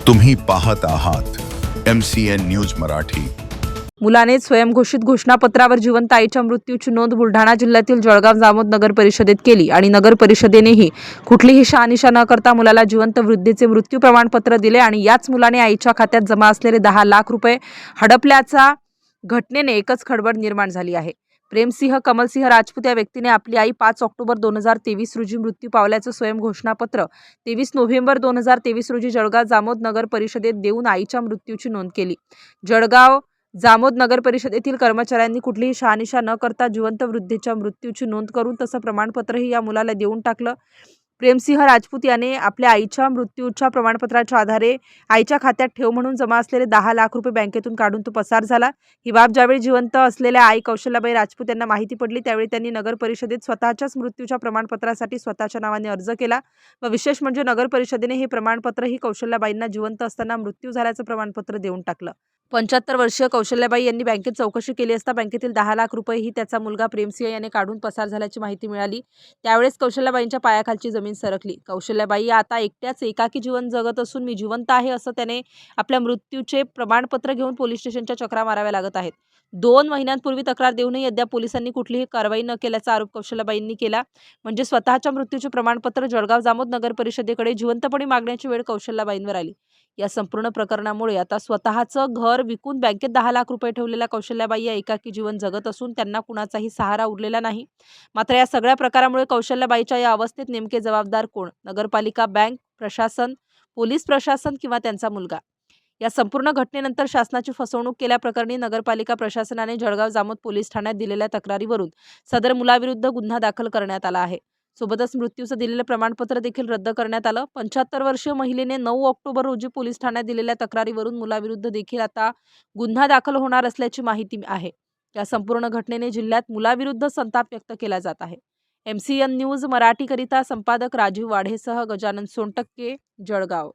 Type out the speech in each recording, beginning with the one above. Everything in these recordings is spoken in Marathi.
तुम्ही पाहत आहात MCN न्यूज मराठी। मुलाने स्वयंघोषित घोषणापत्रावर जिवंत आईच्या मृत्यूची नोंद बुलढाणा जिल्ह्यातील जळगाव जामोद नगर परिषदेत केली आणि नगर परिषदेनेही कुठलीही शहानिशा न करता मुलाला जिवंत वृद्धेचे मृत्यू प्रमाणपत्र दिले आणि याच मुलाने आईच्या खात्यात जमा असलेले 10 लाख रुपये हडपल्याचा घटनेने एकच खळबळ निर्माण झाली आहे। प्रेमसिंह कमलसिंह राजपूत या व्यक्तीने आपली आई 5 ऑक्टोबर 2023 रोजी मृत्यू पावल्याचं स्वयंघोषणापत्र 23 नोव्हेंबर 2023 रोजी जळगाव जामोद नगर परिषदेत देऊन आईच्या मृत्यूची नोंद केली। जळगाव जामोद नगर परिषदेतील कर्मचाऱ्यांनी कुठलीही शहानिशा न करता जिवंत वृद्धेच्या मृत्यूची नोंद करून तसं प्रमाणपत्रही या मुलाला देऊन टाकलं। प्रेमसिंह राजपूत याने आपल्या आईच्या मृत्यूच्या प्रमाणपत्राच्या आधारे आईच्या खात्यात ठेव म्हणून जमा असलेले 10 लाख रुपये बँकेतून काढून तो पसार झाला। ही बाब ज्यावेळी जिवंत असलेल्या आई कौशल्याबाई राजपूत यांना माहिती पडली त्यावेळी त्यांनी नगर परिषदेत स्वतःच्याच मृत्यूच्या प्रमाणपत्रासाठी स्वतःच्या नावाने अर्ज केला व विशेष म्हणजे नगर परिषदेने हे प्रमाणपत्र ही कौशल्याबाईंना जिवंत असताना मृत्यू झाल्याचं प्रमाणपत्र देऊन टाकलं। 75 वर्षीय कौशल्याबाई यांनी बँकेत चौकशी केली असता बँकेतील 10 लाख रुपये ही त्याचा मुलगा प्रेमसिंह याने काढून पसार झाल्याची माहिती मिळाली। त्यावेळेस कौशल्याबाईंच्या पायाखालची जमीन सरकली। कौशल्याबाई आता एकट्याच एकाकी जीवन जगत असून मी जिवंत आहे असं त्याने आपल्या मृत्यूचे प्रमाणपत्र घेऊन पोलीस स्टेशनच्या चक्रा माराव्या लागत आहेत। 2 महिन्यांपूर्वी तक्रार देऊनही अद्याप पोलिसांनी कुठलीही कारवाई न केल्याचा आरोप कौशल्याबाईंनी केला। म्हणजे स्वतःच्या मृत्यूचे प्रमाणपत्र जळगाव जामोद नगर परिषदेकडे जिवंतपणे मागण्याची वेळ कौशल्याबाईंवर आली। या संपूर्ण प्रकरणामुळे आता स्वतःचं घर विकून बँकेत 10 लाख रुपये ठेवलेल्या कौशल्याबाई या एकाकी जीवन जगत असून त्यांना कुणाचाही सहारा उरलेला नाही। मात्र या सगळ्या प्रकारामुळे कौशल्याबाईच्या या अवस्थेत नेमके जबाबदार कोण? नगरपालिका, बँक प्रशासन, पोलीस प्रशासन किंवा त्यांचा मुलगा? या संपूर्ण घटनेनंतर शासनाची फसवणूक केल्याप्रकरणी नगरपालिका प्रशासनाने जळगाव जामोद पोलीस ठाण्यात दिलेल्या तक्रारीवरून सदर मुलाविरुद्ध गुन्हा दाखल करण्यात आला आहे। सोबतच मृत्यूचं दिलेलं प्रमाणपत्र देखील रद्द करण्यात आलं। 75 वर्षीय महिलेने 9 ऑक्टोबर रोजी पोलीस ठाण्यात दिलेल्या तक्रारीवरून मुलाविरुद्ध देखील आता गुन्हा दाखल होणार असल्याची माहिती आहे। या संपूर्ण घटनेने जिल्ह्यात मुलाविरुद्ध संताप व्यक्त केला जात आहे। MCN न्यूज मराठीकरिता संपादक राजीव वाढेसह गजानन सोनटक्के, जळगाव।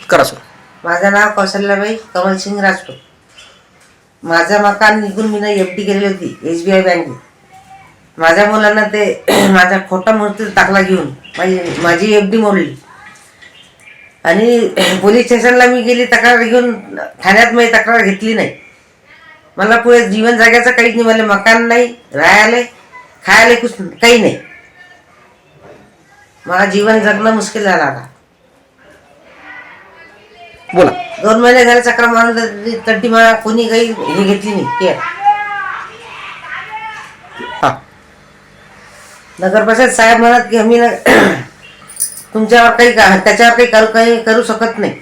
करा सर। माझं नाव कौशल्याबाई कमलसिंह राजपूत। माझं मकान निघून मी FD केली होती SBI बँकेत। माझ्या मुलांना ते माझा खोटा मृत्यू दाखला घेऊन माझी FD मोडली आणि पोलीस स्टेशनला मी गेली तक्रार घेऊन। ठाण्यात मी तक्रार घेतली नाही। मला पुढे जीवन जगायचं काहीच नाही। मला मकान नाही, राहायला खायला कुछ काही नाही। मला जीवन जगणं मुश्किल झालं आता। बोला। 2 महिने झाले चक्र मारून तरी मला कोणी काही हे घेतली नाही केअर। हा, नगर परिषद साहेब म्हणत की आम्ही तुमच्यावर काही त्याच्यावर काही करू शकत नाही।